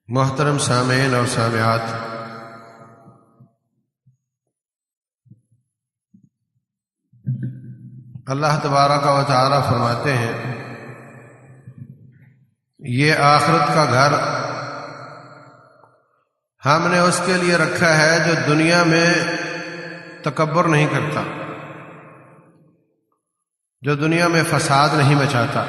محترم سامعین اور سامعات، اللہ تبارک و تعالی فرماتے ہیں یہ آخرت کا گھر ہم نے اس کے لیے رکھا ہے جو دنیا میں تکبر نہیں کرتا، جو دنیا میں فساد نہیں مچاتا،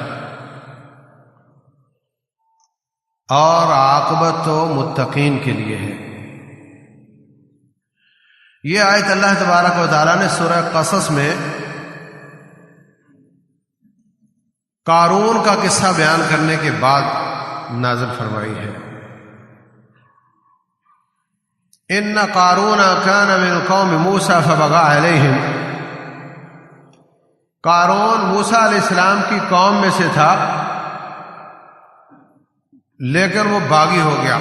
اور عاقبت تو متقین کے لیے ہے۔ یہ آیت اللہ تبارک و تعالیٰ نے سورہ قصص میں قارون کا قصہ بیان کرنے کے بعد نازل فرمائی ہے۔ ان قارون کان من قوم موسیٰ فبغى علیہم، قارون موسیٰ علیہ السلام کی قوم میں سے تھا لیکن وہ باغی ہو گیا۔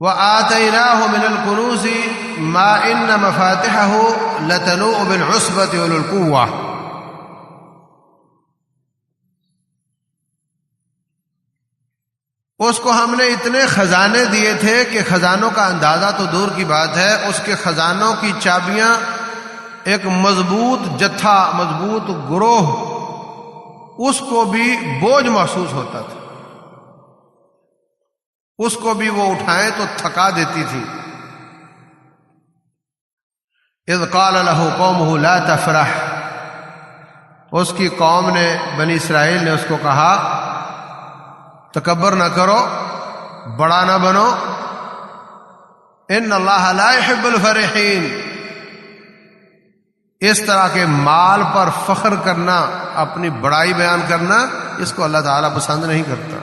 وَآتَيْنَاهُ مِنَ الْكُنُوزِ مَا إِنَّ مَفَاتِحَهُ لَتَنُوءُ بِالْعُصْبَةِ أُولِي الْقُوَّةِ، اس کو ہم نے اتنے خزانے دیے تھے کہ خزانوں کا اندازہ تو دور کی بات ہے، اس کے خزانوں کی چابیاں ایک مضبوط جتھا، مضبوط گروہ، اس کو بھی بوجھ محسوس ہوتا تھا، اس کو بھی وہ اٹھائیں تو تھکا دیتی تھی۔ اذ قال له قومه لا تفرح، اس کی قوم نے، بنی اسرائیل نے اس کو کہا تکبر نہ کرو، بڑا نہ بنو، ان اللہ لا يحب الفرحین، اس طرح کے مال پر فخر کرنا، اپنی بڑائی بیان کرنا، اس کو اللہ تعالیٰ پسند نہیں کرتا۔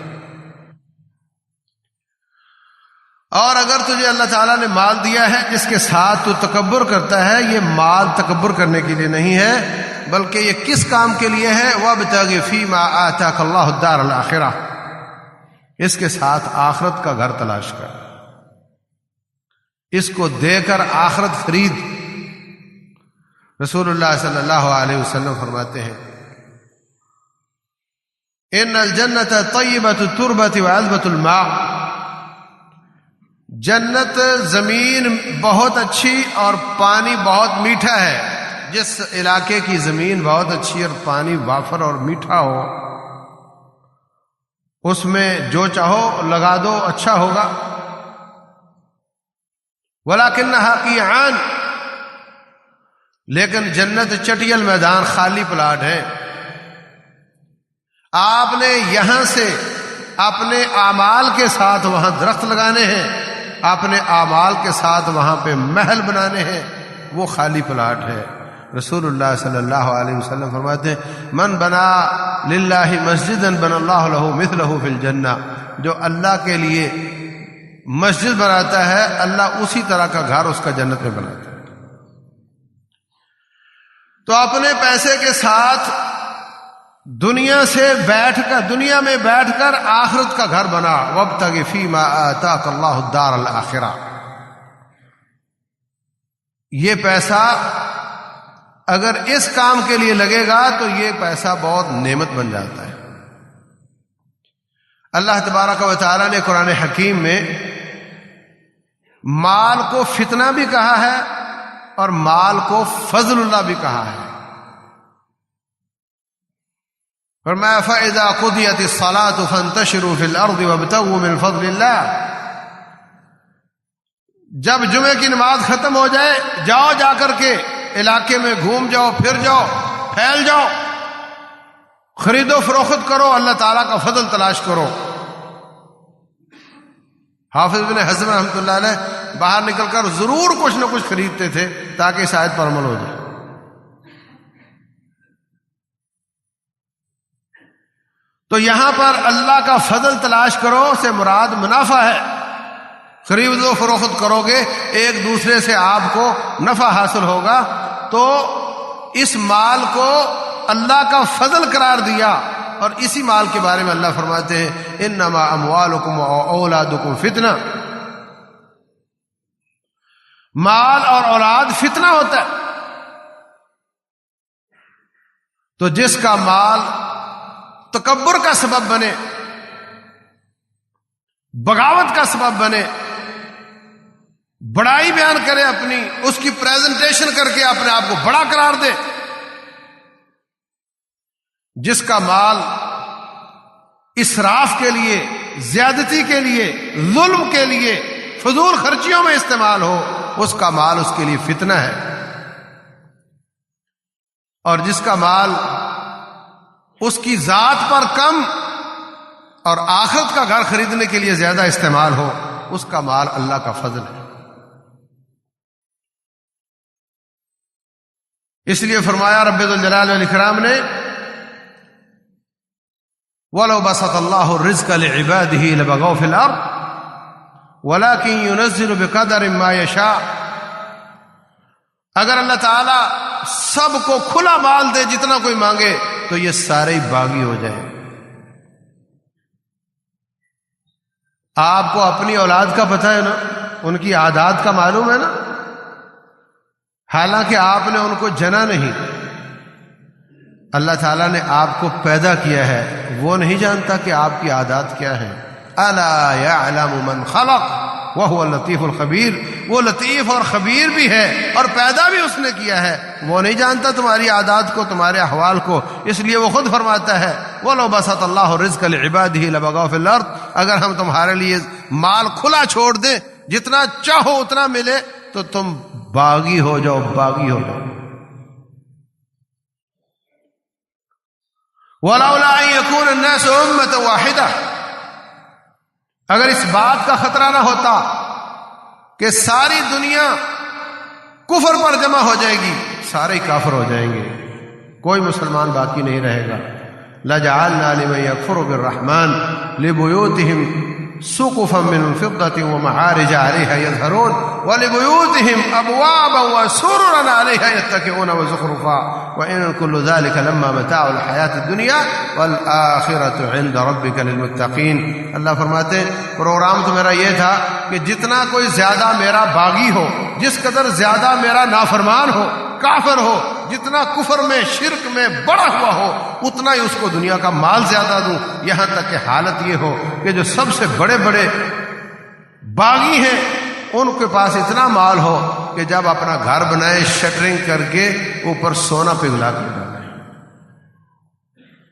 اور اگر تجھے اللہ تعالیٰ نے مال دیا ہے جس کے ساتھ تو تکبر کرتا ہے، یہ مال تکبر کرنے کے لیے نہیں ہے، بلکہ یہ کس کام کے لیے ہے؟ وَابْتَغِ فِيمَا آتَاكَ اللَّهُ الدَّارَ الْآخِرَةَ، اس کے ساتھ آخرت کا گھر تلاش کر، اس کو دے کر آخرت خرید۔ رسول اللہ صلی اللہ علیہ وسلم فرماتے ہیں ان الجنت طیبۃ التربۃ وعذبۃ الماء، جنت زمین بہت اچھی اور پانی بہت میٹھا ہے۔ جس علاقے کی زمین بہت اچھی اور پانی وافر اور میٹھا ہو، اس میں جو چاہو لگا دو، اچھا ہوگا۔ ولکنھا قیعان، لیکن جنت چٹیل میدان، خالی پلاٹ ہے۔ آپ نے یہاں سے اپنے اعمال کے ساتھ وہاں درخت لگانے ہیں، اپنے اعمال کے ساتھ وہاں پہ محل بنانے ہیں، وہ خالی پلاٹ ہے۔ رسول اللہ صلی اللہ علیہ وسلم فرماتے ہیں من بنا للہ مسجدا بنى اللہ لہ مثلہ فی الجنہ، جو اللہ کے لیے مسجد بناتا ہے، اللہ اسی طرح کا گھر اس کا جنت میں بناتا ہے۔ تو اپنے پیسے کے ساتھ دنیا میں بیٹھ کر آخرت کا گھر بنا۔ وابتغ فیما آتاک اللہ الدار الآخرہ، یہ پیسہ اگر اس کام کے لیے لگے گا تو یہ پیسہ بہت نعمت بن جاتا ہے۔ اللہ تبارک و تعالی نے قرآن حکیم میں مال کو فتنہ بھی کہا ہے اور مال کو فضل اللہ بھی کہا ہے۔ فرمایا فَإِذَا قُضِيَتِ الصَّلَاةُ فَانتَشِرُوا فِي الْأَرْضِ وَابْتَغُوا مِنْ فَضْلِ اللَّهِ، جب جمعے کی نماز ختم ہو جائے، جاؤ، جا کر کے علاقے میں گھوم جاؤ، پھر جاؤ، پھیل جاؤ، خرید و فروخت کرو، اللہ تعالیٰ کا فضل تلاش کرو۔ حافظ بن حزم رحمۃ اللہ علیہ باہر نکل کر ضرور کچھ نہ کچھ خریدتے تھے تاکہ اس آیت پر عمل ہو جائے۔ تو یہاں پر اللہ کا فضل تلاش کرو سے مراد منافع ہے۔ خرید و فروخت کرو گے، ایک دوسرے سے آپ کو نفع حاصل ہوگا، تو اس مال کو اللہ کا فضل قرار دیا۔ اور اسی مال کے بارے میں اللہ فرماتے ہیں انما اموالکم واولادکم فتنہ، مال اور اولاد فتنہ ہوتا ہے۔ تو جس کا مال تکبر کا سبب بنے، بغاوت کا سبب بنے، بڑائی بیان کرے اپنی، اس کی پریزنٹیشن کر کے اپنے آپ کو بڑا قرار دے۔ جس کا مال اسراف کے لیے، زیادتی کے لیے، ظلم کے لیے، فضول خرچیوں میں استعمال ہو، اس کا مال اس کے لیے فتنہ ہے۔ اور جس کا مال اس کی ذات پر کم اور آخرت کا گھر خریدنے کے لیے زیادہ استعمال ہو، اس کا مال اللہ کا فضل ہے۔ اس لیے فرمایا رب ذوالجلال والاکرام نے وَلَوْ بَسَطَ اللَّهُ الرِّزْقَ لِعِبَادِهِ لَبَغَوْا فِي الْأَرْضِ وَلَكِنْ يُنَزِّلُ بِقَدَرٍ مَا يَشَاءُ۔ اگر اللہ تعالیٰ سب کو کھلا مال دے، جتنا کوئی مانگے، تو یہ سارے ہی باغی ہو جائیں۔ آپ کو اپنی اولاد کا پتہ ہے نا، ان کی عادات کا معلوم ہے نا، حالانکہ آپ نے ان کو جنا نہیں، اللہ تعالیٰ نے آپ کو پیدا کیا ہے، وہ نہیں جانتا کہ آپ کی عادات کیا ہیں۔ الا یعلم من خلق وهو اللطیف الخبیر، وہ لطیف اور خبیر بھی ہے، اور پیدا بھی اس نے کیا ہے، وہ نہیں جانتا تمہاری عادات کو، تمہارے احوال کو، اس لیے وہ خود فرماتا ہے وَلَوْ بَسَطَ اللَّهُ الرِّزْقَ لِعِبَادِهِ لَبَغَوْا فِي الْأَرْضِ، اگر ہم تمہارے لیے مال کھلا چھوڑ دیں، جتنا چاہو اتنا ملے، تو تم باغی ہو جاؤ، باغی ہو جاؤ۔ وَلَوْلَا أَن يَكُونَ النَّاسُ أُمَّةً وَاحِدَةً، اگر اس بات کا خطرہ نہ ہوتا کہ ساری دنیا کفر پر جمع ہو جائے گی، سارے کافر ہو جائیں گے، کوئی مسلمان باقی نہیں رہے گا، لَجَعَلْنَا لِمَن يَكْفُرُ بِالرَّحْمَنِ لِبُيُوتِهِمْ سُقُفًا مِّن فِضَّةٍ وَمَعَارِجَ عَلَيْهَا يَظْهَرُونَ وَلِبُيُوتِهِمْ أَبْوَابًا وَسُرُرًا عَلَيْهَا يَتَّكِئُونَ وَزُخْرُفًا وَإِن كُلُّ ذَلِكَ لَمَّا مَتَاعُ الْحَيَاةِ الدُّنْيَا وَالْآخِرَةُ عِندَ رَبِّكَ لِلْمُتَّقِينَ۔ اللہ فرماتے پروگرام تو میرا یہ تھا کہ جتنا کوئی زیادہ میرا باغی ہو، جس قدر زیادہ میرا نافرمان ہو، کافر ہو، جتنا کفر میں، شرک میں بڑا ہوا ہو، اتنا ہی اس کو دنیا کا مال زیادہ دوں، یہاں تک کہ حالت یہ ہو کہ جو سب سے بڑے بڑے باغی ہیں ان کے پاس اتنا مال ہو کہ جب اپنا گھر بنائے، شٹرنگ کر کے اوپر سونا پگھلا کر ڈالیں،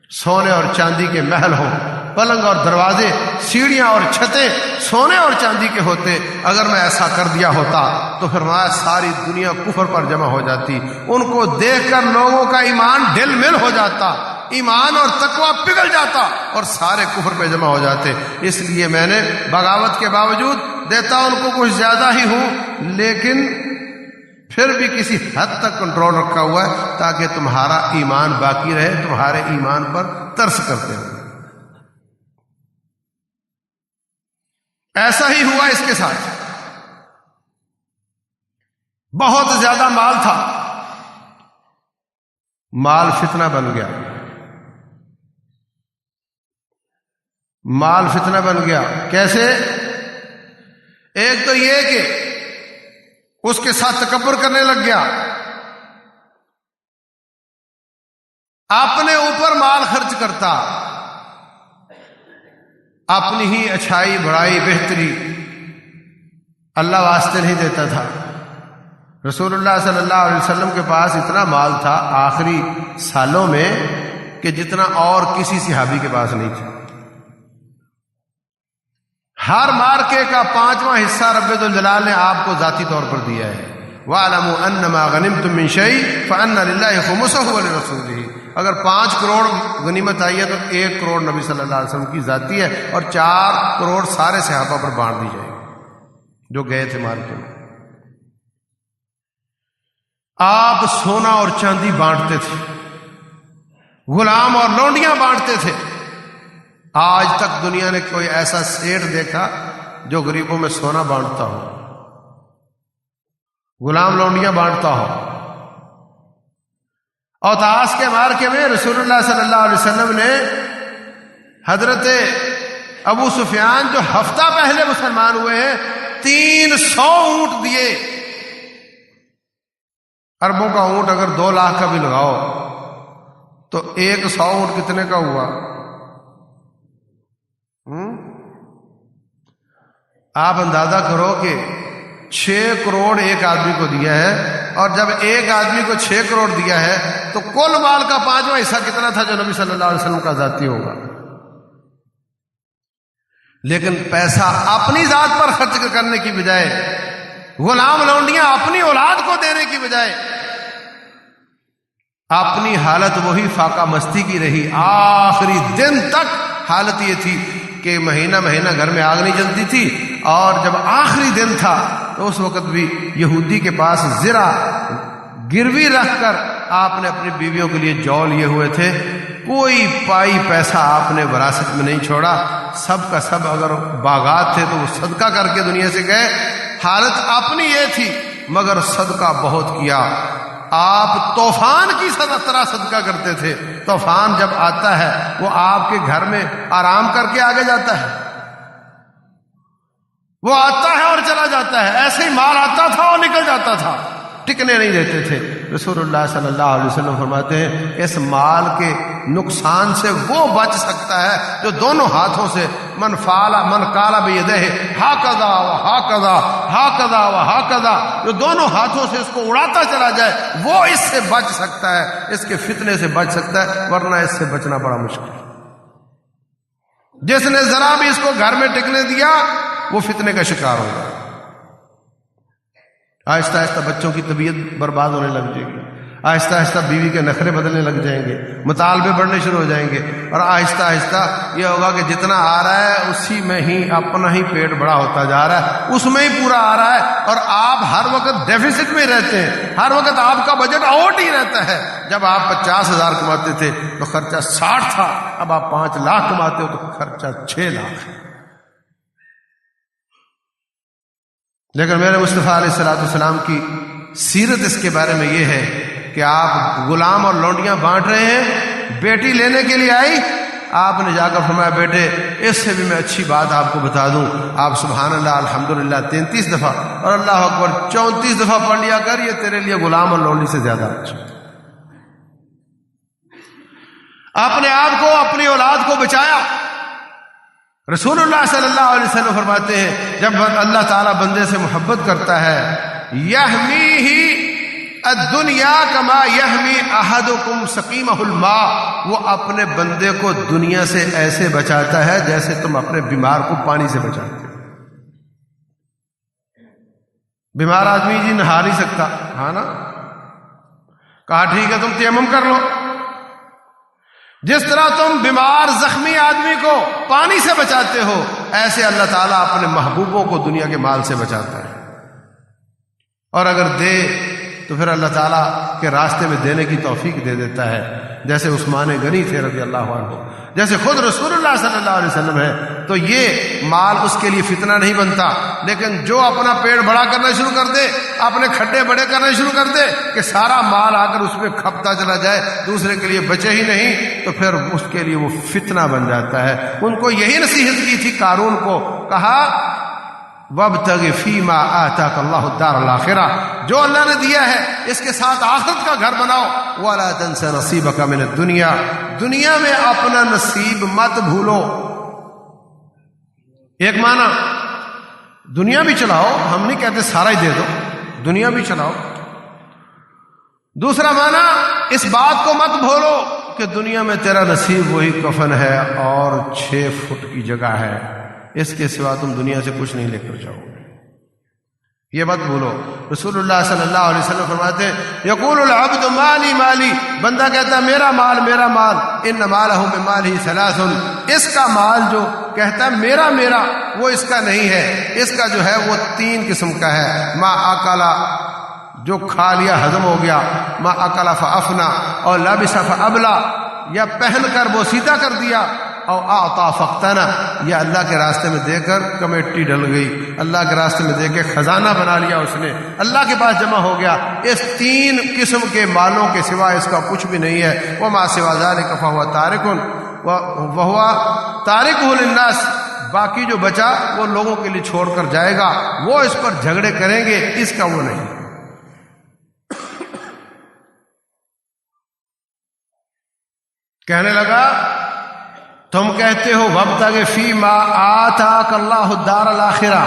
سونے اور چاندی کے محل ہوں، پلنگ اور دروازے، سیڑھیاں اور چھتیں سونے اور چاندی کے ہوتے۔ اگر میں ایسا کر دیا ہوتا تو پھر ساری دنیا کفر پر جمع ہو جاتی، ان کو دیکھ کر لوگوں کا ایمان ڈھل مل ہو جاتا، ایمان اور تقوی پگھل جاتا اور سارے کفر پہ جمع ہو جاتے۔ اس لیے میں نے بغاوت کے باوجود دیتا ان کو کچھ زیادہ ہی ہوں، لیکن پھر بھی کسی حد تک کنٹرول رکھا ہوا ہے تاکہ تمہارا ایمان باقی رہے، تمہارے ایمان پر ترس کرتے ہو۔ ایسا ہی ہوا اس کے ساتھ، بہت زیادہ مال تھا، مال فتنہ بن گیا، مال فتنہ بن گیا۔ کیسے؟ ایک تو یہ کہ اس کے ساتھ تکبر کرنے لگ گیا، اپنے اوپر مال خرچ کرتا، اپنی ہی اچھائی، بڑائی، بہتری اللہ واسطے نہیں دیتا تھا۔ رسول اللہ صلی اللہ علیہ وسلم کے پاس اتنا مال تھا آخری سالوں میں کہ جتنا اور کسی صحابی کے پاس نہیں تھا۔ ہر مارکے کا 5واں حصہ رب ذوالجلال نے آپ کو ذاتی طور پر دیا ہے۔ وَاعْلَمُوا أَنَّمَا غَنِمْتُم مِّن شَيْءٍ فَأَنَّ لِلَّهِ خُمُسَهُ وَلِرَسُولِهِ، اگر 5 کروڑ غنیمت آئی ہے تو 1 کروڑ نبی صلی اللہ علیہ وسلم کی ذاتی ہے، اور 4 کروڑ سارے صحابہ پر بانٹ دی جائے گی جو گئے تھے مارکے میں۔ آپ سونا اور چاندی بانٹتے تھے، غلام اور لونڈیاں بانٹتے تھے۔ آج تک دنیا نے کوئی ایسا سیٹ دیکھا جو غریبوں میں سونا بانٹتا ہو، غلام لونڈیاں بانٹتا ہو؟ اور طاس کے مارکے میں رسول اللہ صلی اللہ علیہ وسلم نے حضرت ابو سفیان جو ہفتہ پہلے مسلمان ہوئے ہیں 300 اونٹ دیے۔ اربوں کا اونٹ اگر 2 لاکھ کا بھی لگاؤ تو 100 اونٹ کتنے کا ہوا؟ آپ اندازہ کرو کہ 6 کروڑ ایک آدمی کو دیا ہے، اور جب ایک آدمی کو 6 کروڑ دیا ہے تو کل مال کا 5واں حصہ کتنا تھا جو نبی صلی اللہ علیہ وسلم کا ذاتی ہوگا؟ لیکن پیسہ اپنی ذات پر خرچ کرنے کی بجائے، غلام لونڈیاں اپنی اولاد کو دینے کی بجائے، اپنی حالت وہی فاقہ مستی کی رہی۔ آخری دن تک حالت یہ تھی کہ مہینہ مہینہ گھر میں آگ نہیں جلتی تھی، اور جب آخری دن تھا تو اس وقت بھی یہودی کے پاس زرہ گروی رکھ کر آپ نے اپنی بیویوں کے لیے جو لیے ہوئے تھے، کوئی پائی پیسہ آپ نے وراثت میں نہیں چھوڑا، سب کا سب اگر باغات تھے تو وہ صدقہ کر کے دنیا سے گئے۔ حالت اپنی یہ تھی مگر صدقہ بہت کیا۔ آپ طوفان کی طرح صدقہ کرتے تھے، طوفان جب آتا ہے وہ آپ کے گھر میں آرام کر کے آگے جاتا ہے، وہ آتا ہے اور چلا جاتا ہے، ایسے ہی مال آتا تھا اور نکل جاتا تھا، ٹکنے نہیں دیتے تھے۔ رسول اللہ صلی اللہ علیہ وسلم فرماتے ہیں اس مال کے نقصان سے وہ بچ سکتا ہے جو دونوں ہاتھوں سے من کالا بیدہ ہاکذا و ہاکذا ہاکذا و ہاکذا، جو دونوں ہاتھوں سے اس کو اڑاتا چلا جائے وہ اس سے بچ سکتا ہے، اس کے فتنے سے بچ سکتا ہے، ورنہ اس سے بچنا بڑا مشکل ہے۔ جس نے ذرا بھی اس کو گھر میں ٹکنے دیا وہ فتنے کا شکار ہوگا۔ آہستہ آہستہ بچوں کی طبیعت برباد ہونے لگ جائے گی، آہستہ آہستہ بیوی کے نخرے بدلنے لگ جائیں گے، مطالبے بڑھنے شروع ہو جائیں گے، اور آہستہ آہستہ یہ ہوگا کہ جتنا آ رہا ہے اسی میں ہی اپنا ہی پیٹ بڑا ہوتا جا رہا ہے، اس میں ہی پورا آ رہا ہے، اور آپ ہر وقت ڈیفیسٹ میں رہتے ہیں، ہر وقت آپ کا بجٹ آؤٹ ہی رہتا ہے۔ جب آپ 50,000 کماتے تھے تو خرچہ 60 تھا، اب آپ 5 لاکھ کماتے ہو تو خرچہ 6 لاکھ ہے۔ لیکن میرے مصطفیٰ علیہ الصلوۃ والسلام کی سیرت اس کے بارے میں یہ ہے کہ آپ غلام اور لونڈیاں بانٹ رہے ہیں، بیٹی لینے کے لیے آئی، آپ نے جا کر فرمایا بیٹے اس سے بھی میں اچھی بات آپ کو بتا دوں، آپ سبحان اللہ الحمدللہ 33 دفعہ اور اللہ اکبر 34 دفعہ پڑھ لیا کر، یہ تیرے لیے غلام اور لونڈی سے زیادہ اچھا۔ اپنے آپ کو اپنی اولاد کو بچایا۔ رسول اللہ صلی اللہ علیہ وسلم فرماتے ہیں جب اللہ تعالیٰ بندے سے محبت کرتا ہے، یحمیہ الدنیا کما یحمی احدکم سقیمہ الماء، وہ اپنے بندے کو دنیا سے ایسے بچاتا ہے جیسے تم اپنے بیمار کو پانی سے بچاتے ہو۔ بیمار آدمی جی نہا نہیں سکتا، ہاں نا، کہا ٹھیک ہے تم تیمم کر لو۔ جس طرح تم بیمار زخمی آدمی کو پانی سے بچاتے ہو، ایسے اللہ تعالیٰ اپنے محبوبوں کو دنیا کے مال سے بچاتا ہے، اور اگر دے تو پھر اللہ تعالیٰ کے راستے میں دینے کی توفیق دے دیتا ہے، جیسے عثمان غنی تھے رضی اللہ عنہ، جیسے خود رسول اللہ صلی اللہ علیہ وسلم ہے، تو یہ مال اس کے لیے فتنہ نہیں بنتا۔ لیکن جو اپنا پیڑ بڑا کرنا شروع کر دے، اپنے کھڈے بڑے کرنے شروع کر دے کہ سارا مال آ کر اس پہ کھپتا چلا جائے، دوسرے کے لیے بچے ہی نہیں، تو پھر اس کے لیے وہ فتنہ بن جاتا ہے۔ ان کو یہی نصیحت کی تھی قارون کو، کہا وابتغ فیما آتاک اللہ الدار الآخرہ، جو اللہ نے دیا ہے اس کے ساتھ آخرت کا گھر بناؤ، ولا تنس نصیبک من الدنیا، دنیا میں اپنا نصیب مت بھولو۔ ایک معنی دنیا بھی چلاؤ، ہم نہیں کہتے سارا ہی دے دو، دنیا بھی چلاؤ۔ دوسرا معنی اس بات کو مت بھولو کہ دنیا میں تیرا نصیب وہی کفن ہے اور 6 فٹ کی جگہ ہے، اس کے سوا تم دنیا سے کچھ نہیں لے کر جاؤ گے، یہ مت بھولو۔ رسول اللہ صلی اللہ علیہ وسلم فرماتے ہیں یقول العبد مالی مالی، بندہ کہتا ہے میرا مال میرا مال، ان مالہ من مالہ ثلاث، اس کا مال جو کہتا ہے میرا میرا وہ اس کا نہیں ہے، اس کا جو ہے وہ 3 قسم کا ہے۔ ما اکلا، جو کھا لیا ہضم ہو گیا، ما اکلا فافنا، اور لبس فابلا، یا پہن کر بوسیدہ کر دیا، او اعطا فقتنا، یا اللہ کے راستے میں دے کر کمیٹی ڈل گئی، اللہ کے راستے میں دے کے خزانہ بنا لیا اس نے، اللہ کے پاس جمع ہو گیا۔ اس 3 قسم کے مالوں کے سوا اس کا کچھ بھی نہیں ہے۔ وما سوا ذلک فهو تارک وهو تارکہ للناس، باقی جو بچا وہ لوگوں کے لیے چھوڑ کر جائے گا، وہ اس پر جھگڑے کریں گے، اس کا وہ نہیں۔ کہنے لگا تم کہتے ہو وابتغ فیما آتاک اللہ الدار الآخرہ،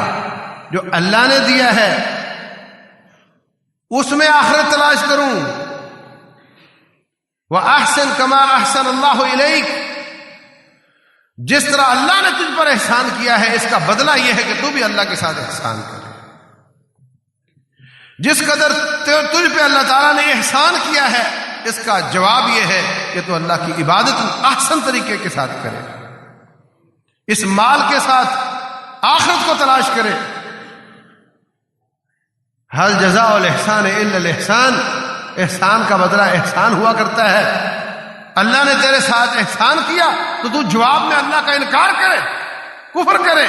جو اللہ نے دیا ہے اس میں آخرت تلاش کروں. وَأَحْسِن كَمَا أَحْسَنَ اللَّهُ إِلَيْكَ، جس طرح اللہ نے تجھ پر احسان کیا ہے اس کا بدلہ یہ ہے کہ تو بھی اللہ کے ساتھ احسان کر. جس قدر تجھ پہ اللہ تعالیٰ نے احسان کیا ہے اس کا جواب یہ ہے کہ تو اللہ کی عبادت احسن طریقے کے ساتھ کرے، اس مال کے ساتھ آخرت کو تلاش کرے. حل جزاء الاحسان الا الاحسان، احسان کا بدلہ احسان ہوا کرتا ہے. اللہ نے تیرے ساتھ احسان کیا تو تو جواب میں اللہ کا انکار کرے، کفر کرے.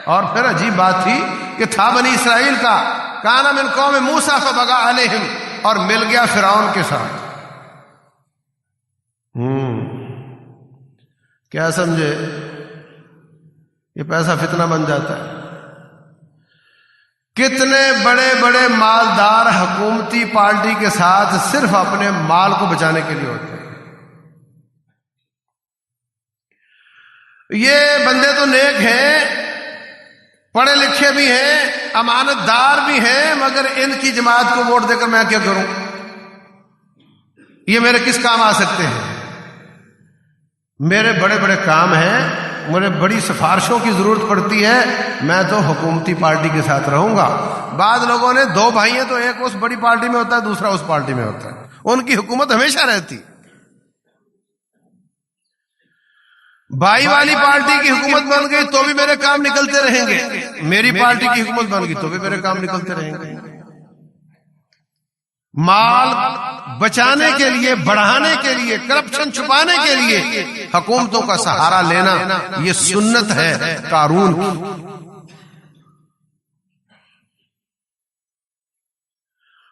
اور پھر عجیب بات تھی کہ تھا بنی اسرائیل کا، کانا من قوم موسیٰ فبغى علیہم، اور مل گیا فرعون کے ساتھ. کیا سمجھے؟ یہ پیسہ فتنہ بن جاتا ہے. کتنے بڑے بڑے مالدار حکومتی پارٹی کے ساتھ صرف اپنے مال کو بچانے کے لیے ہوتے ہیں. یہ بندے تو نیک ہیں، پڑھے لکھے بھی ہیں، امانت دار بھی ہیں، مگر ان کی جماعت کو ووٹ دے کر میں کیا کروں؟ یہ میرے کس کام آ سکتے ہیں؟ میرے بڑے بڑے کام ہیں، مجھے بڑی سفارشوں کی ضرورت پڑتی ہے، میں تو حکومتی پارٹی کے ساتھ رہوں گا. بعض لوگوں نے دو بھائی ہیں تو ایک اس بڑی پارٹی میں ہوتا ہے، دوسرا اس پارٹی میں ہوتا ہے، ان کی حکومت ہمیشہ رہتی. بھائی والی پارٹی کی حکومت بن گئی تو بھی میرے کام نکلتے رہیں گے، میری پارٹی کی حکومت بن گئی تو بھی میرے کام نکلتے رہیں گے. مال بچانے کے لیے، بڑھانے کے لیے، کرپشن چھپانے کے لیے حکومتوں کا سہارا لینا یہ سنت ہے قارون.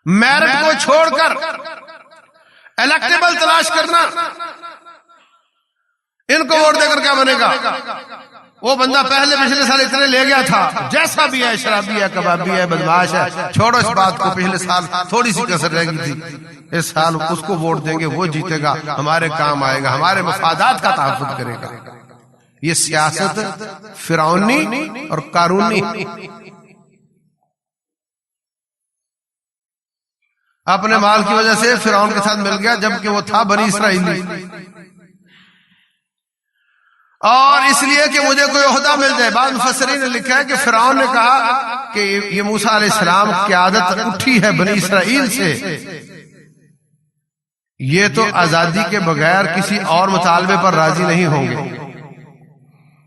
میرٹ کو چھوڑ کر الیکٹیبل تلاش کرنا، ان کو ووٹ دے کر کیا بنے گا؟ وہ بندہ پہلے پچھلے سال اتنے لے گیا تھا، جیسا بھی ہے، شرابی ہے، کبابی ہے، بدماش ہے، چھوڑو اس بات کو. پچھلے سال تھوڑی سی کسر رہ گئی تھی، اس سال اس کو ووٹ دیں گے، وہ جیتے گا، ہمارے کام آئے گا، ہمارے مفادات کا تحفظ کرے گا. یہ سیاست فرعونی اور قارونی. اپنے مال کی وجہ سے فرعون کے ساتھ مل گیا جبکہ وہ تھا بنی اسرائیلی، اور اس لیے کہ مجھے کوئی عہدہ مل جائے. بعض مفسرین نے لکھا ہے کہ فرعون نے کہا کہ یہ موسیٰ علیہ السلام کی عادت اٹھی ہے بنی اسرائیل سے، یہ تو آزادی کے بغیر کسی اور مطالبے پر راضی نہیں ہوں گے.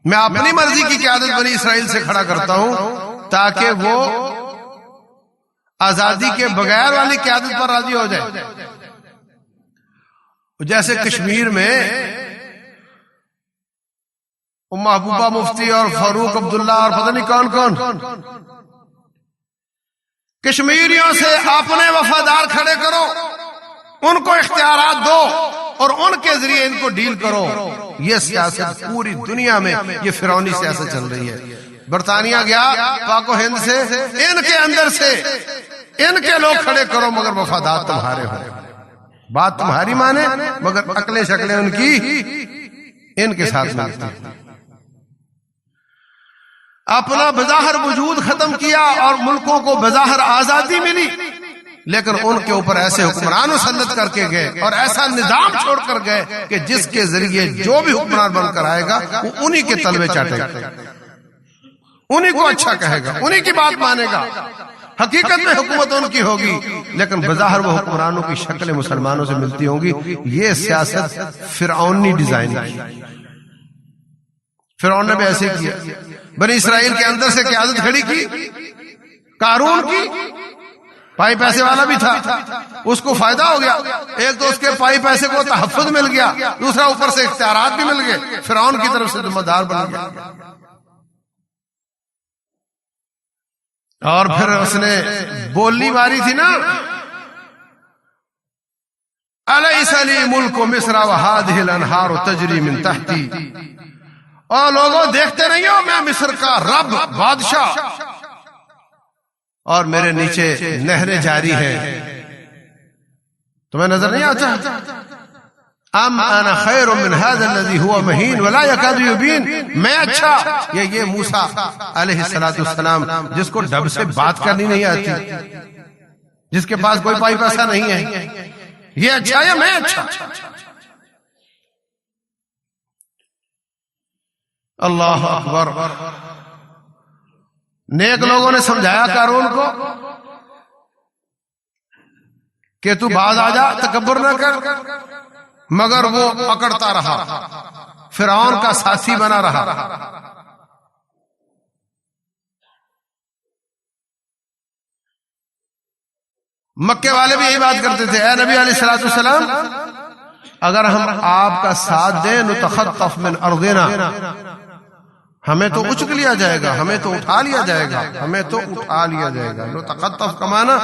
میں اپنی مرضی کی قیادت بنی اسرائیل سے کھڑا کرتا ہوں تاکہ وہ آزادی کے بغیر والی قیادت پر راضی ہو جائے. جیسے کشمیر میں محبوبہ مفتی اور فاروق عبداللہ اور پتہ نہیں کون کون، کشمیریوں سے اپنے وفادار کھڑے کرو، ان کو اختیارات دو اور ان کے ذریعے ان کو ڈیل کرو. یہ سیاست پوری دنیا میں یہ فرعونی سیاست چل رہی ہے. برطانیہ گیا پاک و ہند سے، ان کے اندر سے ان کے لوگ کھڑے کرو مگر وفادار تمہارے ہو. بات تمہاری مانے مگر عقلیں شکلیں ان کی ان کے ساتھ ملتی. اپنا بظاہر وجود ختم کیا اور ملکوں کو بظاہر آزادی ملی، لیکن ان کے اوپر ایسے حکمران مسلط کر کے گئے اور ایسا نظام چھوڑ کر گئے کہ جس کے ذریعے جو بھی حکمران بن کر آئے گا وہ انہی کے تلوے چاٹے گا، انہی کو اچھا کہے گا، انہی کی بات مانے گا. حقیقت میں حکومت ان کی ہوگی لیکن بظاہر وہ حکمرانوں کی شکلیں مسلمانوں سے ملتی ہوں گی. یہ سیاست فرعونی ڈیزائن ہے. فرعون نے بھی ایسے کیا، بنی اسرائیل کے اندر سے قیادت کھڑی کی. قارون کی پائی پیسے والا بھی تھا، اس کو فائدہ ہو گیا. ایک تو اس کے پائی پیسے کو تحفظ مل گیا، دوسرا اوپر سے اختیارات بھی مل گئے، فرعون کی طرف سے ذمہ دار بن گیا. اور پھر اس نے بولی ماری تھی نا، الیس لی ملک مصر وہذہ الانہار تجری من تحتی. اور لوگوں دیکھتے نہیں ہو میں مصر کا رب بادشاہ اور میرے نیچے نہریں جاری ہیں، تمہیں نظر نہیں آتا؟ ام انا خیر من هذا الذي هو مهین ولا يكاد يبین، میں اچھا یہ موسیٰ علیہ السلام جس کو ڈب سے بات کرنی نہیں آتی، جس کے پاس کوئی پائی پیسہ نہیں ہے، یہ اچھا یا میں اچھا؟ اللہ اکبر۔ نیک لوگوں نے سمجھایا قارون کو کہ تو باز آ جا، تکبر نہ کر، مگر وہ اکڑتا رہا، فرعون کا ساتھی بنا رہا۔ مکے والے بھی یہی بات کرتے تھے، اے نبی علیہ السلام اگر ہم آپ کا ساتھ دیں نتخطف من ارضنا، ہمیں تو اچک لیا جائے گا، ہمیں تو اٹھا لیا جائے گا، ہمیں تو اٹھا لیا جائے گا۔ نتخطف کا معنی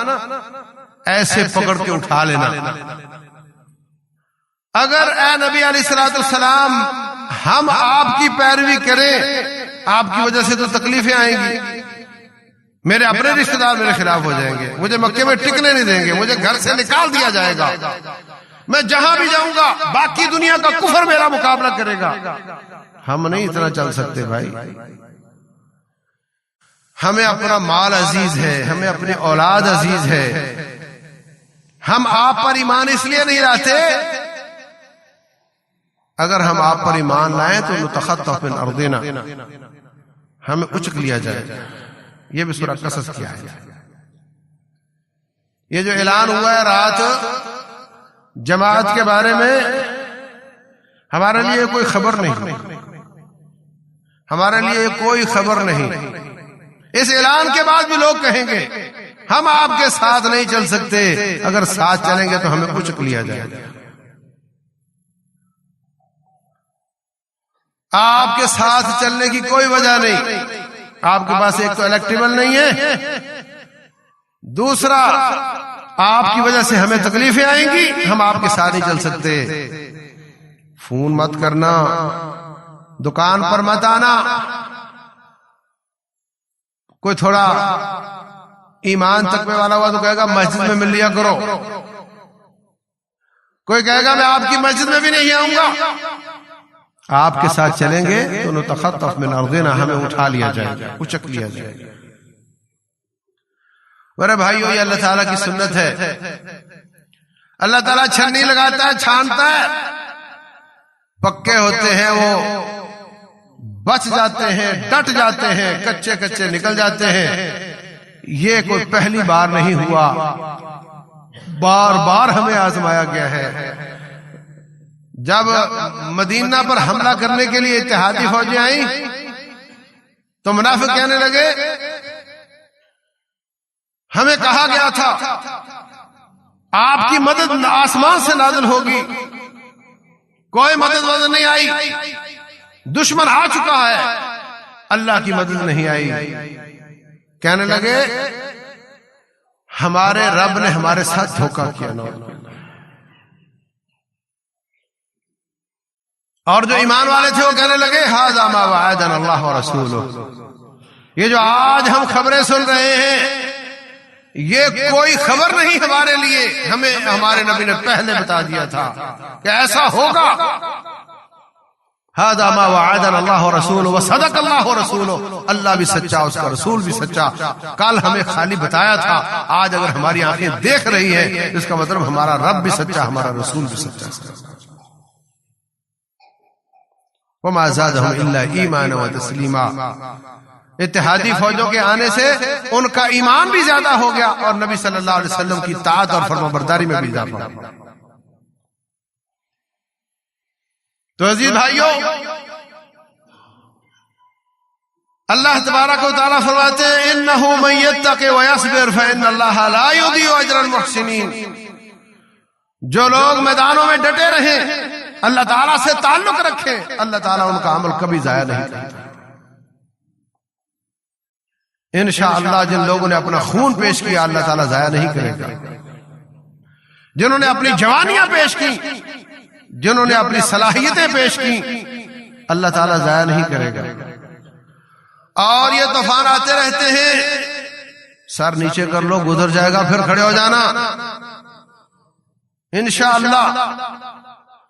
ایسے پکڑ کے اٹھا لینا۔ اگر اے نبی علیہ السلام ہم آپ کی پیروی کریں، آپ کی وجہ سے تو تکلیفیں آئیں گی، میرے اپنے رشتہ دار میرے خلاف ہو جائیں گے، مجھے مکے میں ٹکنے نہیں دیں گے، مجھے گھر سے نکال دیا جائے گا، میں جہاں بھی جاؤں گا باقی دنیا کا کفر میرا مقابلہ کرے گا۔ ہم نہیں اتنا چل سکتے بھائی، ہمیں اپنا مال عزیز ہے، ہمیں اپنی اولاد عزیز ہے، ہم آپ پر ایمان اس لیے نہیں لاتے، اگر ہم آپ پر ایمان لائیں تو نتخطف من ارضنا، ہمیں اچک لیا جائے۔ یہ بھی سورہ قصص کیا ہے۔ یہ جو اعلان ہوا ہے رات جماعت کے بارے میں، ہمارے لیے کوئی خبر نہیں، ہمارے لیے کوئی خبر نہیں۔ اس اعلان کے بعد بھی لوگ کہیں گے ہم آپ کے ساتھ نہیں چل سکتے، اگر ساتھ چلیں گے تو ہمیں اچک لیا جائے گا۔ آپ کے ساتھ چلنے کی کوئی وجہ نہیں، آپ کے پاس ایک تو الیکٹیبل نہیں ہے، دوسرا آپ کی وجہ سے ہمیں تکلیفیں آئیں گی، ہم آپ کے ساتھ نہیں چل سکتے۔ فون مت کرنا، دکان پر مت آنا، کوئی تھوڑا ایمان تقوی والا ہوا تو کہے گا مسجد میں مل لیا کرو، کوئی کہے گا میں آپ کی مسجد میں بھی نہیں آؤں گا۔ آپ کے ساتھ چلیں گے تو نتخطف من ارضنا، ہمیں اٹھا لیا جائے گا، اچک لیا جائے گا۔ میرے بھائیو، یہ اللہ تعالیٰ کی سنت ہے، اللہ تعالیٰ چھنی لگاتا ہے، چھانتا ہے، پکے ہوتے ہیں وہ بچ جاتے ہیں، ڈٹ جاتے ہیں، کچے کچے نکل جاتے ہیں۔ یہ کوئی پہلی بار نہیں ہوا، بار بار ہمیں آزمایا گیا ہے۔ جب مدینہ پر حملہ کرنے کے لیے اتحادی فوجیں آئیں تو منافق کہنے لگے ہمیں کہا گیا تھا آپ کی مدد آسمان سے نازل ہوگی، کوئی مدد نہیں آئی، دشمن آ چکا ہے، اللہ کی مدد نہیں آئی۔ کہنے لگے ہمارے رب نے ہمارے ساتھ دھوکہ کیا۔ اور جو ایمان والے تھے وہ کہنے لگے ھذا ما وعدنا اللہ ورسولہ، یہ جو آج ہم خبریں سن رہے ہیں یہ کوئی خبر نہیں ہمارے لیے، ہمیں ہمارے نبی نے پہلے بتا دیا تھا کہ ایسا ہوگا۔ ھذا ما وعدنا اللہ ورسولہ وصدق اللہ ورسولہ، اللہ بھی سچا، اس کا رسول بھی سچا۔ کل ہمیں خالی بتایا تھا، آج اگر ہماری آنکھیں دیکھ رہی ہیں اس کا مطلب ہمارا رب بھی سچا، ہمارا رسول بھی سچا۔ وما زادهم الا ایمانا وتسلیما، اتحادی فوجوں کے آنے سے ان کا ایمان بھی زیادہ ہو گیا اور نبی صلی اللہ علیہ وسلم کی طاعت اور فرمانبرداری میں بھی اضافہ ہوا۔ تو عزیز بھائیو، اللہ تبارک و تعالیٰ فرماتے ہیں انہ من یتق ویصبر فان اللہ لا یضیع اجر المحسنین، جو لوگ میدانوں میں ڈٹے رہیں، اللہ تعالیٰ سے تعلق رکھیں، اللہ تعالیٰ ان کا عمل کبھی ضائع نہیں کرتا۔ انشاءاللہ جن لوگوں نے اپنا خون پیش کیا اللہ تعالیٰ ضائع نہیں کرے گا، جنہوں نے اپنی جوانیاں پیش کی، جنہوں نے اپنی صلاحیتیں پیش کی، اللہ تعالیٰ ضائع نہیں کرے گا۔ اور یہ طوفان آتے رہتے ہیں، سر نیچے کر لو گزر جائے گا، پھر کھڑے ہو جانا انشاءاللہ۔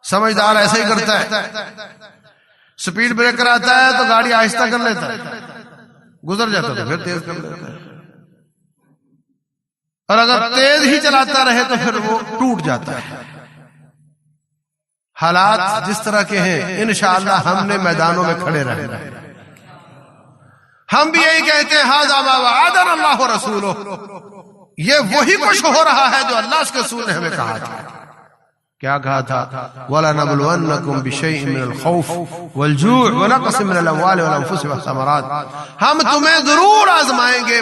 سمجھدار ایسے ہی کرتا ہے، سپیڈ بریکر آتا ہے تو گاڑی آہستہ کر لیتا ہے، گزر جاتا تو پھر تیز کر لیتا ہے، اور اگر تیز ہی چلاتا رہے تو پھر وہ ٹوٹ جاتا ہے۔ حالات جس طرح کے ہیں انشاءاللہ ہم نے میدانوں میں کھڑے رہنا ہے۔ ہم بھی یہی کہتے ہیں ھذا ما وعدنا اللہ ورسولہ، یہ وہی کچھ ہو رہا ہے جو اللہ اس کے رسول نے ہمیں کہا تھا۔ کیا کہا تھا؟ وَلَنَبْلُوَنَّكُمْ بِشَيْءٍ مِّنَ الْخَوْفِ وَالْجُوعِ وَنَقْصٍ مِّنَ الْأَمْوَالِ وَالْأَنفُسِ وَالثَّمَرَاتِ، ہم تمہیں ضرور آزمائیں گے،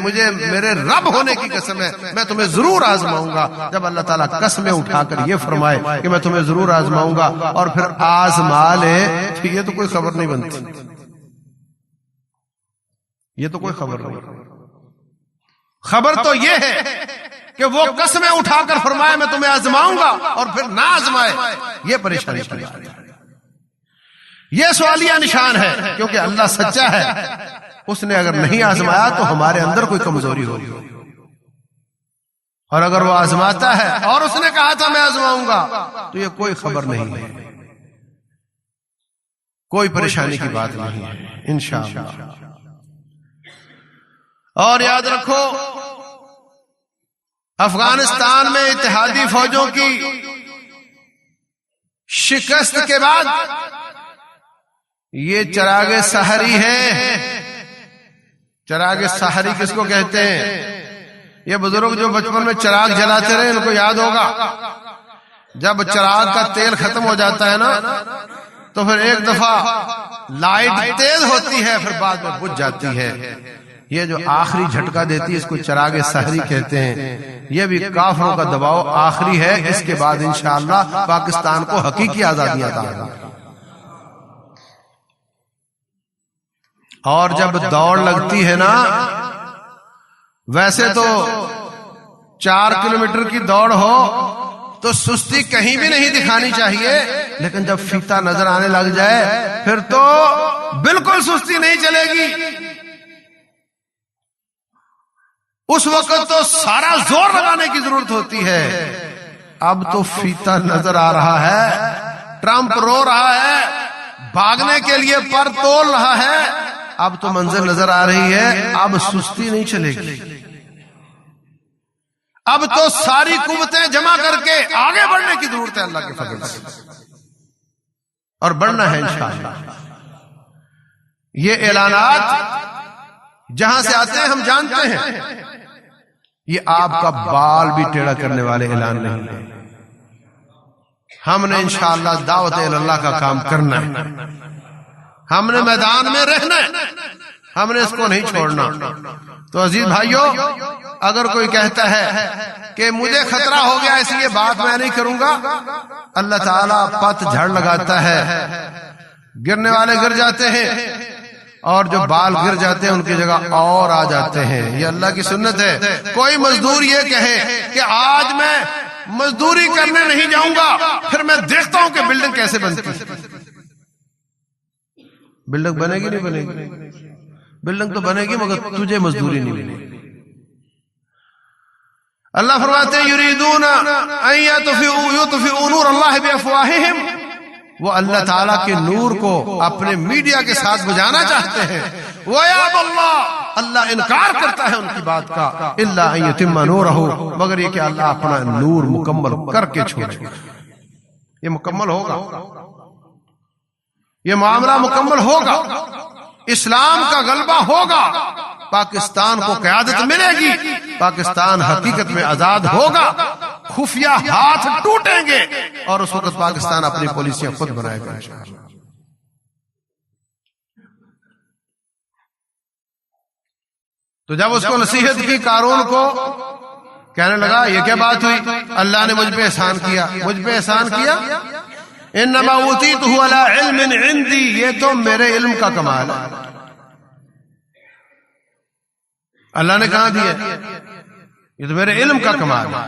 مجھے میرے رب ہونے کی قسم ہے میں تمہیں ضرور آزماؤں گا۔ جب اللہ تعالیٰ قسمیں اٹھا کر یہ فرمائے کہ میں تمہیں ضرور آزماؤں گا اور پھر آزما لے، یہ تو کوئی خبر نہیں بنتی، یہ تو کوئی خبر نہیں۔ خبر تو یہ ہے کہ وہ قسمیں اٹھا کر فرمائے میں تمہیں آزماؤں گا اور پھر نہ آزمائے، یہ پریشانی کی بات ہے، یہ سوالیہ نشان ہے، کیونکہ اللہ سچا ہے، اس نے اگر نہیں آزمایا تو ہمارے اندر کوئی کمزوری ہوگی، اور اگر وہ آزماتا ہے اور اس نے کہا تھا میں آزماؤں گا تو یہ کوئی خبر نہیں ہے، کوئی پریشانی کی بات نہیں ہے انشاءاللہ۔ اور یاد رکھو افغانستان میں اتحادی فوجوں کی شکست کے بعد یہ چراغ سحری ہے۔ چراغ سحری کس کو کہتے ہیں؟ یہ بزرگ جو بچپن میں چراغ جلاتے رہے ان کو یاد ہوگا، جب چراغ کا تیل ختم ہو جاتا ہے نا تو پھر ایک دفعہ لائٹ تیز ہوتی ہے، پھر بعد میں بجھ جاتی ہے۔ یہ جو آخری جھٹکا دیتی ہے اس کو چراغ سحری کہتے ہیں۔ یہ بھی کافروں کا دباؤ آخری ہے، اس کے بعد انشاءاللہ پاکستان کو حقیقی آزادی عطا ہوگی۔ اور جب دوڑ لگتی ہے نا، ویسے تو 4 کلومیٹر کی دوڑ ہو تو سستی کہیں بھی نہیں دکھانی چاہیے، لیکن جب فیتا نظر آنے لگ جائے پھر تو بالکل سستی نہیں چلے گی۔ اس وقت تو سارا زور لگانے کی ضرورت ہوتی ہے۔ اب تو فیتا نظر آ رہا ہے، ٹرمپ رو رہا ہے، بھاگنے کے لیے پر تول رہا ہے، اب تو منظر نظر آ رہی ہے، اب سستی نہیں چلے گی، اب تو ساری قوتیں جمع کر کے آگے بڑھنے کی ضرورت ہے اللہ کے فضل سے، اور بڑھنا ہے انشاءاللہ۔ یہ اعلانات جہاں سے آتے ہیں ہم جانتے ہیں، یہ آپ کا بال بھی ٹیڑھا کرنے والے اعلان نہیں ہے۔ ہم نے انشاءاللہ دعوت اللہ کا کام کرنا ہے، ہم نے میدان میں رہنا ہے، ہم نے اس کو نہیں چھوڑنا۔ تو عزیز بھائیوں، اگر کوئی کہتا ہے کہ مجھے خطرہ ہو گیا اس لیے بات میں نہیں کروں گا، اللہ تعالیٰ پت جھڑ لگاتا ہے، گرنے والے گر جاتے ہیں اور جو بال گر جاتے ہیں ان کی جگہ اور آ جاتے ہیں، یہ اللہ کی سنت ہے۔ کوئی مزدور یہ کہے کہ آج میں مزدوری کرنے نہیں جاؤں گا، پھر میں دیکھتا ہوں کہ بلڈنگ کیسے بنتی ہے۔ بلڈنگ بنے گی نہیں بنے گی؟ بلڈنگ تو بنے گی مگر تجھے مزدوری نہیں ملے گی۔ اللہ فرماتے ہیں یریدون ان یطفئوا نور اللہ بافواہہم، وہ اللہ تعالیٰ کے نور کو اپنے میڈیا کے ساتھ بجھانا چاہتے ہیں۔ وَيَأْبَى اللَّهُ، اللہ انکار کرتا ہے ان کی بات کا، إِلَّا أَن يُتِمَّ نُورَهُ، مگر یہ کہ اللہ اپنا نور مکمل کر کے چھوڑے گا۔ یہ مکمل ہوگا، یہ معاملہ مکمل ہوگا، اسلام کا غلبہ ہوگا، پاکستان کو قیادت ملے گی، پاکستان حقیقت میں آزاد ہوگا، خفیہ ہاتھ ٹوٹیں گے اور اس وقت پاکستان اپنی پالیسیاں خود بنائے گا انشاءاللہ۔ تو جب اس کو نصیحت کی قارون کو، کہنے لگا یہ کیا بات ہوئی، اللہ نے مجھ پہ احسان کیا، مجھ پہ احسان کیا، انما اوتیتہ علی علم عندی، یہ تو میرے علم کا کمال ہے۔ اللہ نے کہاں دیا، یہ تو میرے علم کا کمال ہے،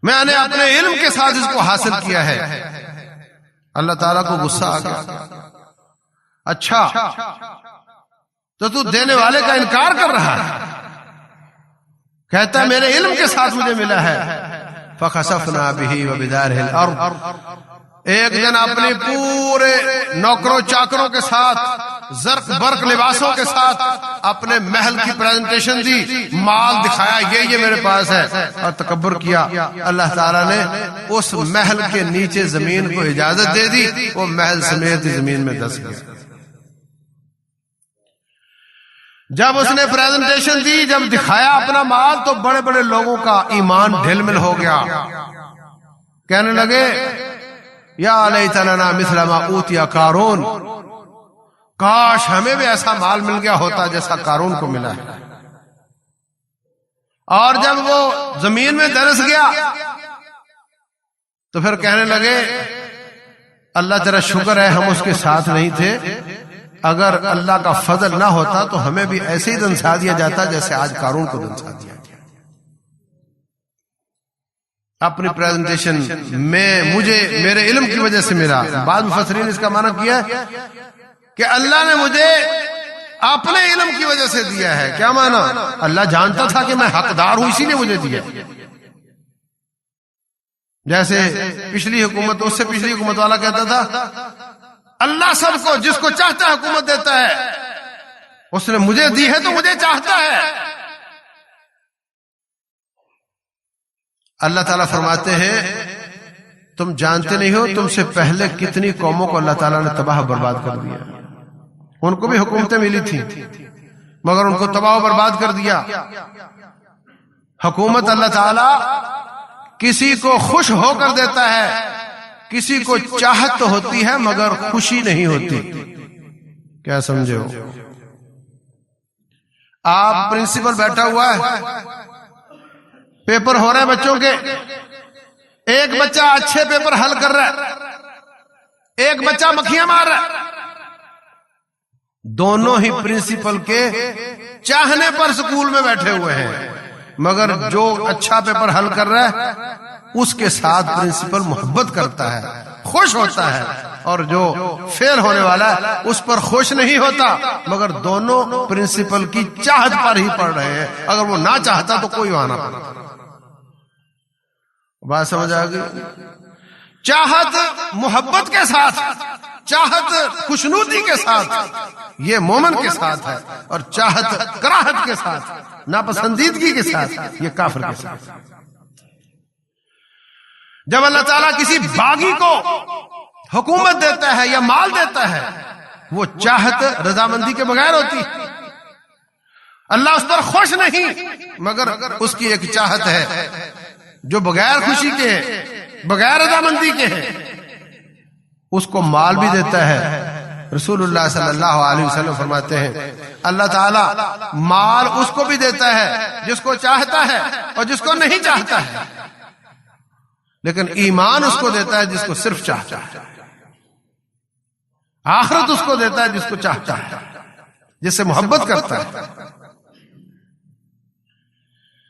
میں نے اپنے علم کے ساتھ اس کو حاصل کیا ہے۔ اللہ تعالیٰ کو غصہ آ گیا، اچھا تو دینے والے کا انکار کر رہا ہے، کہتا ہے میرے علم کے ساتھ مجھے ملا ہے۔ فخسفنا به وبداره الارض، ایک دن اپنے پورے نوکروں چاکروں کے ساتھ زرق برق لباسوں کے ساتھ اپنے محل کی پریزنٹیشن دی، مال دکھایا یہ میرے پاس ہے، اور تکبر کیا۔ اللہ تعالیٰ نے اس محل کے نیچے زمین کو اجازت دے دی، وہ محل سمیت زمین میں دس گیا۔ جب اس نے پریزنٹیشن دی، جب دکھایا اپنا مال، تو بڑے بڑے لوگوں کا ایمان ڈھل مل ہو گیا، کہنے لگے یا لیت لنا مثل ما اوتی قارون، کاش ہمیں بھی ایسا مال مل گیا ہوتا جیسا قارون کو ملا ہے۔ اور جب وہ زمین میں درس گیا تو پھر کہنے لگے اللہ تیرا شکر ہے ہم اس کے ساتھ نہیں تھے، اگر اللہ کا فضل نہ ہوتا تو ہمیں بھی ایسے ہی دنسا دیا جاتا جیسے آج قارون کو دنسا دیا گیا۔ اپنی پریزنٹیشن میں مجھے میرے علم کی وجہ سے ملا۔ بعض مفسرین اس کا معنی کیا ہے کہ اللہ نے مجھے اپنے علم کی وجہ سے دیا ہے۔ کیا معنی؟ اللہ جانتا تھا کہ میں حقدار ہوں، اسی لیے مجھے دیا۔ جیسے پچھلی حکومت، اس سے پچھلی حکومت والا کہتا تھا اللہ سب کو جس کو چاہتا ہے حکومت دیتا ہے، اس نے مجھے دی ہے تو مجھے چاہتا ہے۔ اللہ تعالیٰ فرماتے ہیں تم جانتے نہیں ہو تم سے پہلے کتنی قوموں کو اللہ تعالیٰ نے تباہ برباد کر دیا، ان کو بھی حکومتیں ملی تھیں مگر ان کو تباہ و برباد کر دیا۔ حکومت اللہ تعالیٰ کسی کو خوش ہو کر دیتا ہے، کسی کو چاہت تو ہوتی ہے مگر خوشی نہیں ہوتی۔ کیا سمجھے ہو؟ آپ پرنسپل بیٹھا ہوا ہے، پیپر ہو رہے ہیں بچوں کے، ایک بچہ اچھے پیپر حل کر رہا ہے، ایک بچہ مکھیاں مار رہا ہے، دونوں ہی پرنسپل کے چاہنے پر سکول میں بیٹھے ہوئے ہیں، مگر جو اچھا پیپر حل کر رہا ہے اس کے ساتھ پرنسپل محبت کرتا ہے، خوش ہوتا ہے، اور جو فیل ہونے والا ہے اس پر خوش نہیں ہوتا، مگر دونوں پرنسپل کی چاہت پر ہی پڑھ رہے ہیں۔ اگر وہ نہ چاہتا تو کوئی وہاں نہ پڑھتا۔ بات سمجھ آ گئی؟ چاہت محبت کے ساتھ، چاہت خوشنودی کے ساتھ یہ مومن کے ساتھ ہے، اور چاہت کراہت کے ساتھ، ناپسندیدگی کے ساتھ یہ کافر کے ساتھ۔ جب اللہ تعالیٰ کسی باغی کو حکومت دیتا ہے یا مال دیتا ہے، وہ چاہت رضامندی کے بغیر ہوتی ہے۔ اللہ اس پر خوش نہیں، مگر اس کی ایک چاہت ہے جو بغیر خوشی کے ہے، بغیر رضامندی کے ہے، اس کو مال بھی دیتا ہے۔ رسول اللہ صلی اللہ علیہ وسلم فرماتے ہیں اللہ تعالیٰ مال اس کو بھی دیتا ہے جس کو چاہتا ہے اور جس کو نہیں چاہتا ہے، لیکن ایمان اس کو دیتا ہے جس کو صرف چاہتا ہے، آخرت اس کو دیتا ہے جس کو چاہتا ہے، جس سے محبت کرتا ہے۔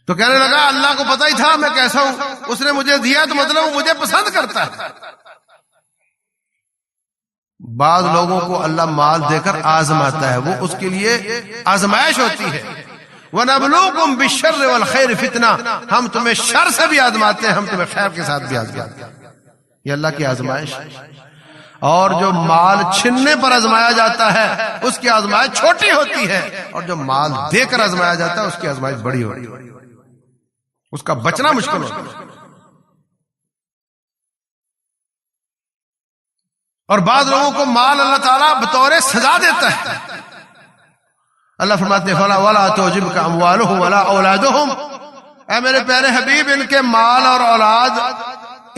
تو کہنے لگا اللہ کو پتہ ہی تھا میں کیسا ہوں، اس نے مجھے دیا تو مطلب وہ مجھے پسند کرتا ہے۔ بعض لوگوں کو اللہ مال دے کر آزماتا ہے، وہ اس کے لیے آزمائش ہوتی ہے۔ وَنَبْلُوكُمْ بِالشَّرِّ وَالْخَيْرِ فِتْنَةً، ہم تمہیں شر سے بھی آزماتے ہیں، ہم تمہیں خیر کے ساتھ بھی آزماتے ہیں۔ یہ اللہ کی آزمائش۔ اور جو مال چھننے پر آزمایا جاتا ہے اس کی آزمائش چھوٹی ہوتی ہے، اور جو مال دے کر آزمایا جاتا ہے اس کی آزمائش بڑی ہوتی ہے، اس کا بچنا مشکل ہوتا ہے۔ اور بعض لوگوں کو مال اللہ تعالیٰ بطور سزا دیتا ہے۔ اللہ فرماتے ہیں فَلَا وَلَا تُعْجِبْكَ أَمْوَالُهُمْ وَلَا أَوْلَادُهُمْ، اے میرے پیارے حبیب ان کے مال اور اولاد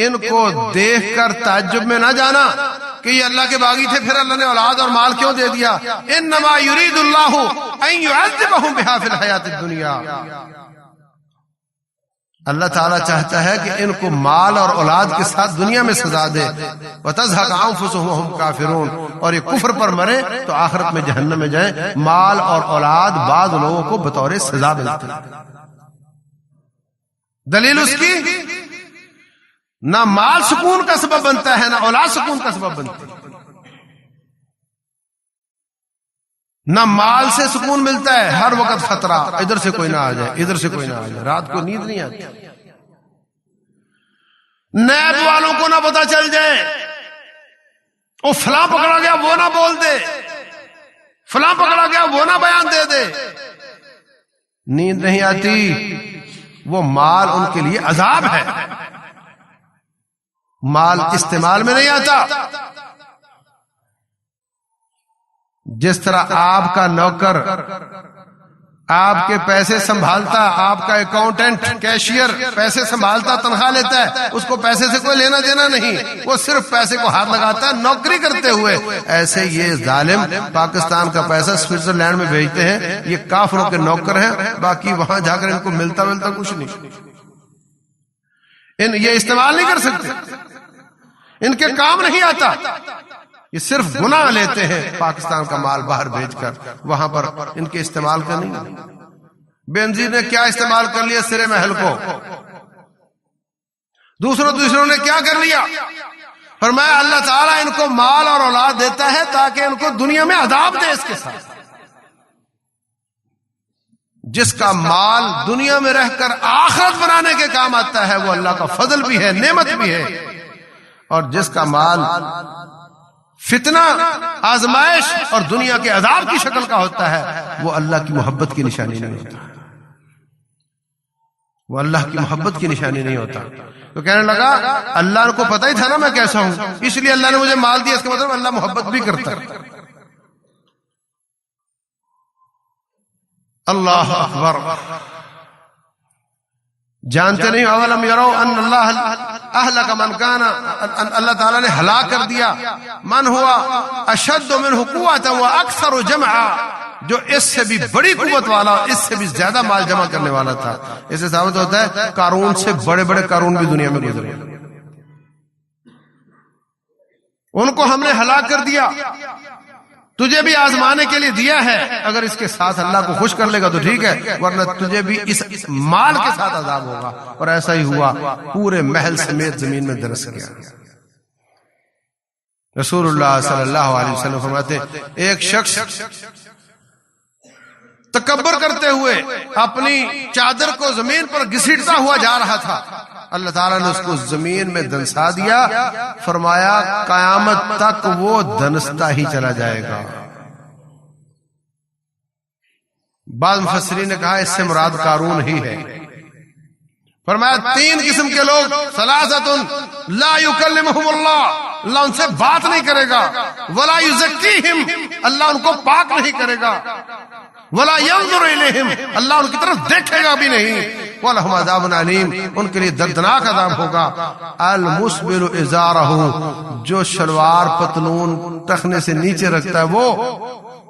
ان کو دیکھ کر تعجب میں نہ جانا کہ یہ اللہ کے باغی تھے پھر اللہ نے اولاد اور مال کیوں دے دیا۔ انما یرید اللہ ان یعذبہم بہا فی الحیات الدنیا، اللہ تعالیٰ چاہتا ہے کہ ان کو مال اور اولاد کے ساتھ دنیا میں سزا دے، وَتَزْهَقَ أَنفُسُهُمْ وَهُمْ كَافِرُونَ، اور یہ کفر پر مرے تو آخرت میں جہنم میں جائیں۔ مال اور اولاد بعض لوگوں کو بطور سزا ملتے ہیں۔ دلیل اس کی نہ مال سکون کا سبب بنتا ہے، نہ اولاد سکون کا سبب بنتی ہے۔ نہ مال سے سکون ملتا ہے، ہر وقت خطرہ، ادھر سے کوئی نہ آ جائے، ادھر سے کوئی نہ آ جائے، رات کو نیند نہیں آتی۔ نیب والوں کو نہ پتا چل جائے، وہ فلاں پکڑا گیا وہ نہ بول دے، فلاں پکڑا گیا وہ نہ بیان دے دے، نیند نہیں آتی، وہ مال ان کے لیے عذاب ہے، مال استعمال میں نہیں آتا۔ جس طرح آپ کا نوکر آپ کے پیسے سنبھالتا، آپ کا اکاؤنٹنٹ کیشیئر پیسے سنبھالتا، تنخواہ لیتا ہے، اس کو پیسے سے کوئی لینا دینا نہیں، وہ صرف پیسے کو ہاتھ لگاتا ہے نوکری کرتے ہوئے، ایسے یہ ظالم پاکستان کا پیسہ سوئٹزرلینڈ میں بھیجتے ہیں، یہ کافروں کے نوکر ہیں، باقی وہاں جا کر ان کو ملتا کچھ نہیں، یہ استعمال نہیں کر سکتے، ان کے کام نہیں آتا، یہ صرف گناہ لیتے ہیں پاکستان کا مال باہر بھیج کر، وہاں پر ان کے استعمال کا نہیں۔ بینظیر نے کیا استعمال کر لیا سرے محل کو، دوسروں نے کیا کر لیا؟ فرمایا اللہ تعالیٰ ان کو مال اور اولاد دیتا ہے تاکہ ان کو دنیا میں عذاب دے اس کے ساتھ۔ جس کا مال دنیا میں رہ کر آخرت بنانے کے کام آتا ہے وہ اللہ کا فضل بھی ہے، نعمت بھی ہے، اور جس کا مال فتنہ، آزمائش اور دنیا کے عذاب کی شکل کا ہوتا ہے وہ اللہ کی محبت کی نشانی نہیں ہوتا، وہ اللہ کی محبت کی نشانی نہیں ہوتا۔ تو کہنے لگا اللہ کو پتہ ہی تھا نا میں کیسا ہوں، اس لیے اللہ نے مجھے مال دیا، اس کا مطلب اللہ محبت بھی کرتا ہے۔ اللہ اکبر، جانتے نہیں اولم یرو ان اللہ اہلک من کان، اللہ تعالیٰ نے ہلاک کر دیا من ہوا اشد منہ قوۃ واکثر جمعا، جو اس سے بھی بڑی قوت والا، اس سے بھی زیادہ مال جمع کرنے والا تھا۔ اس سے ثابت ہوتا ہے قارون سے بڑے بڑے قارون بھی دنیا میں گزرے، ان کو ہم نے ہلاک کر دیا، تجھے بھی آزمانے کے لیے دیا ہے، اگر اس کے ساتھ اللہ کو خوش کر لے گا تو ٹھیک ہے، ورنہ تجھے بھی اس مال کے ساتھ عذاب ہوگا۔ اور ایسا ہی ہوا، پورے محل سمیت زمین میں درس گیا۔ رسول اللہ صلی اللہ علیہ وسلم فرماتے ایک شخص تکبر کرتے ہوئے اپنی چادر کو زمین پر گھسیٹتا ہوا جا رہا تھا، اللہ تعالیٰ نے اس کو زمین میں دنسا دیا، فرمایا قیامت تک وہ دنستا ہی چلا جائے گا۔ بعض مفسرین نے کہا اس سے مراد قارون ہی ہے۔ فرمایا تین قسم کے لوگ، ثلاثۃ لا یکلمہم اللہ ان سے بات نہیں کرے گا، ولا یزکیہم اللہ ان کو پاک نہیں کرے گا، ولا ينظر الیہم اللہ ان کی طرف دیکھے گا بھی نہیں، وَلَهُمْ عَذَابٌ عَلِيمٌ ان کے لیے دردناک عذاب ہوگا۔ المسبل ازارہ، جو شلوار پتلون ٹخنے سے نیچے رکھتا ہے وہ،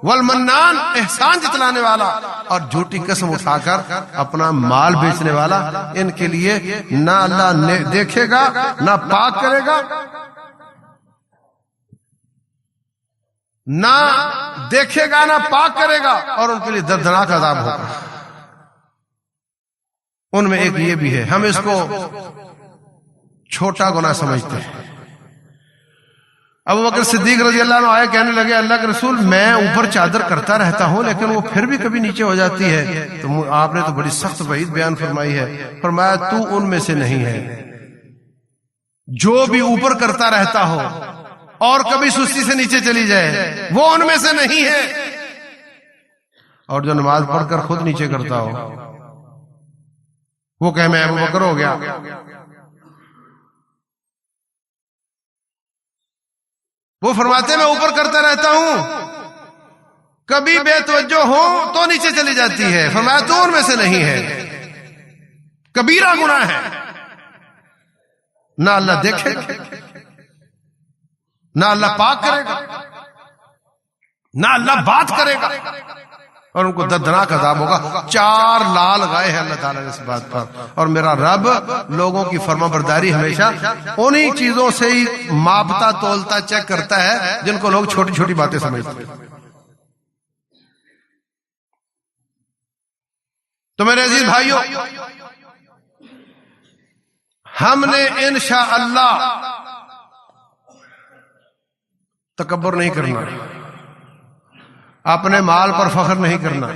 والمنان احسان جتلانے والا، اور جھوٹی قسم اٹھا کر اپنا مال بیچنے والا، ان کے لیے نہ اللہ دیکھے گا نہ پاک کرے گا، نہ دیکھے گا نہ پاک کرے گا، اور ان کے لیے دردناک عذاب ہوگا۔ ان میں ایک یہ بھی ہے، ہم اس کو چھوٹا گناہ سمجھتے ہیں۔ ابو بکر صدیق رضی اللہ عنہ آئے، کہنے لگے اللہ کے رسول میں اوپر چادر کرتا رہتا ہوں لیکن وہ پھر بھی کبھی نیچے ہو جاتی ہے، تو آپ نے تو بڑی سخت وعید بیان فرمائی ہے۔ فرمایا تو ان میں سے نہیں ہے جو بھی اوپر کرتا رہتا ہو اور کبھی سستی سے نیچے چلی جائے، وہ ان میں سے نہیں ہے، اور جو نماز پڑھ کر خود نیچے کرتا ہو وہ کہ میں ابو بکر ہو گیا۔ وہ فرماتے میں اوپر کرتا رہتا ہوں، کبھی بے توجہ ہوں تو نیچے چلی جاتی ہے۔ فرمایا تو ان میں سے نہیں ہے، کبیرہ گناہ ہے، نہ اللہ دیکھے گا نہ اللہ پاک کرے گا نہ اللہ بات کرے گا، اور ان کو دردناک عذاب ہوگا۔ 4 لال گائے ہیں اللہ تعالیٰ نے اس بات پر، اور میرا رب لوگوں کی فرما برداری ہمیشہ انہی چیزوں سے ہی ماپتا تولتا چیک کرتا ہے جن کو لوگ چھوٹی چھوٹی باتیں سمجھتے ہیں۔ تو میرے عزیز بھائیوں، ہم نے انشاءاللہ تکبر نہیں کرنا، اپنے مال پر فخر نہیں کرنا،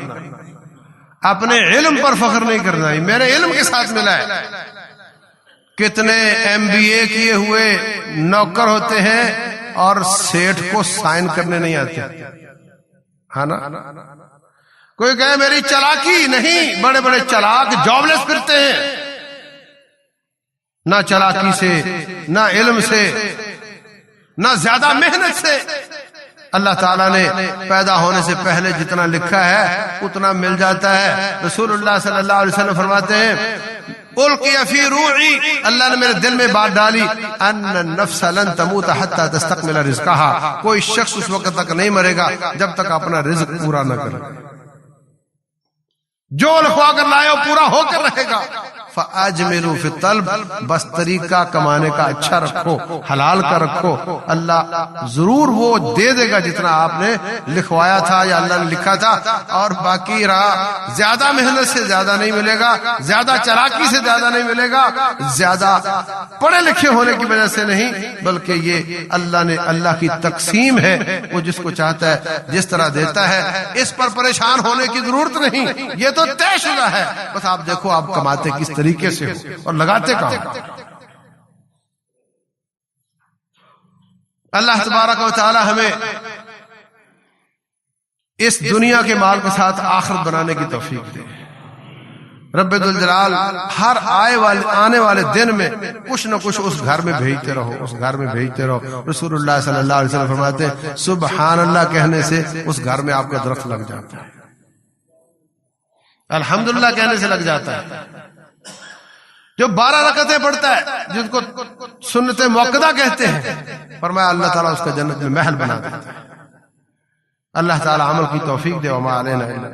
اپنے علم پر فخر نہیں کرنا، میرے علم کے ساتھ ملا ہے، کتنے MBA کیے ہوئے نوکر ہوتے ہیں اور سیٹھ کو سائن کرنے نہیں آتے، ہاں نا؟ کوئی کہے میری چلاکی نہیں، بڑے بڑے چلاک جاب لیس پھرتے ہیں، نہ چلاکی سے، نہ علم سے، نہ زیادہ محنت سے۔ اللہ تعالیٰ نے پیدا ہونے سے پہلے جتنا لکھا ہے اتنا مل جاتا ہے۔ رسول اللہ صلی اللہ علیہ وسلم فرماتے ہیں القی فی روعی، اللہ نے میرے دل میں بات ڈالی، ان النفس لن تموت حتی تستکمل رزقها، کوئی شخص اس وقت تک نہیں مرے گا جب تک اپنا رزق پورا نہ کرے، جو لکھوا کر لائے وہ پورا ہو کر رہے گا۔ فاجملوا فی الطلب، بس طریقہ کمانے کا اچھا رکھو، حلال کا رکھو، اللہ ضرور وہ دے دے گا جتنا آپ نے لکھوایا تھا یا اللہ نے لکھا تھا، اور باقی رہا زیادہ محنت سے زیادہ نہیں ملے گا، زیادہ چلاکی سے زیادہ نہیں ملے گا، زیادہ پڑھے لکھے ہونے کی وجہ سے نہیں، بلکہ یہ اللہ کی تقسیم ہے، وہ جس کو چاہتا ہے جس طرح دیتا ہے، اس پر پریشان ہونے کی ضرورت نہیں، یہ تو طے شدہ ہے، بس آپ دیکھو آپ کماتے کس طریقے سے ہو اور لگاتے کہاں۔ اللہ تبارک و تعالی ہمیں اس دنیا کے مال کے ساتھ آخرت بنانے کی توفیق دے۔ رب ذوالجلال ہر آنے والے دن میں کچھ نہ کچھ اس گھر میں بھیجتے رہو، اس گھر میں بھیجتے رہو۔ رسول اللہ صلی اللہ علیہ وسلم فرماتے ہیں سبحان اللہ کہنے سے اس گھر میں آپ کا درخت لگ جاتا ہے، الحمدللہ کہنے سے لگ جاتا ہے۔ جو 12 رکعتیں پڑھتا ہے جن کو سنت موقدہ کہتے ہیں، فرمایا اللہ تعالیٰ اس کا جنت میں محل بنا دیتا ہے۔ اللہ تعالیٰ عمل کی توفیق دے، وما علینا الا